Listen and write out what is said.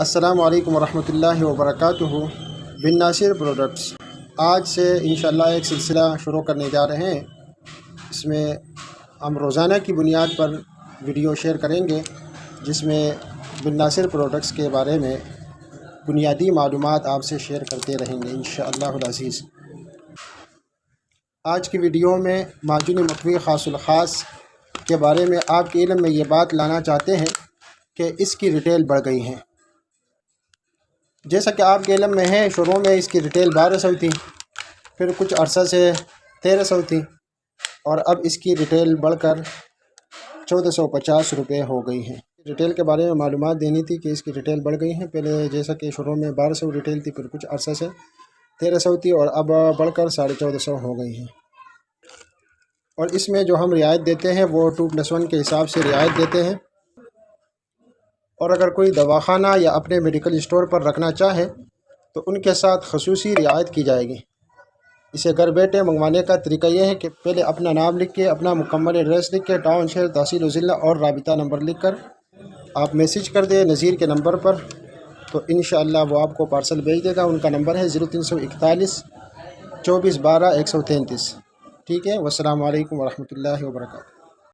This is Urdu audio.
السلام علیکم ورحمۃ اللہ وبرکاتہ۔ بن ناصر پروڈکٹس آج سے انشاءاللہ ایک سلسلہ شروع کرنے جا رہے ہیں۔ اس میں ہم روزانہ کی بنیاد پر ویڈیو شیئر کریں گے، جس میں بن ناصر پروڈکٹس کے بارے میں بنیادی معلومات آپ سے شیئر کرتے رہیں گے انشاءاللہ العزیز۔ آج کی ویڈیو میں معجون مکوی خاص الخاص کے بارے میں آپ کے علم میں یہ بات لانا چاہتے ہیں کہ اس کی ریٹیل بڑھ گئی ہے۔ جیسا کہ آپ کے علم میں ہے، شروع میں اس کی ریٹیل 1200 تھی، پھر کچھ عرصہ سے 1300 تھی، اور اب اس کی ریٹیل بڑھ کر 1450 روپے ہو گئی ہے۔ ریٹیل کے بارے میں معلومات دینی تھی کہ اس کی ریٹیل بڑھ گئی ہے۔ پہلے جیسا کہ شروع میں 1200 ریٹیل تھی، پھر کچھ عرصہ سے 1300 تھی، اور اب بڑھ کر 1450 ہو گئی ہے۔ اور اس میں جو ہم رعایت دیتے ہیں وہ 2+1 کے حساب سے رعایت دیتے ہیں، اور اگر کوئی دواخانہ یا اپنے میڈیکل اسٹور پر رکھنا چاہے تو ان کے ساتھ خصوصی رعایت کی جائے گی۔ اسے گھر بیٹھے منگوانے کا طریقہ یہ ہے کہ پہلے اپنا نام لکھ کے، اپنا مکمل ایڈریس لکھ کے، ٹاؤن، شہر، تحصیل و ضلع اور رابطہ نمبر لکھ کر آپ میسیج کر دیں نذیر کے نمبر پر، تو انشاءاللہ وہ آپ کو پارسل بھیج دے گا۔ ان کا نمبر ہے 0341 24 12 133۔ ٹھیک ہے، والسلام علیکم ورحمۃ اللہ وبرکاتہ۔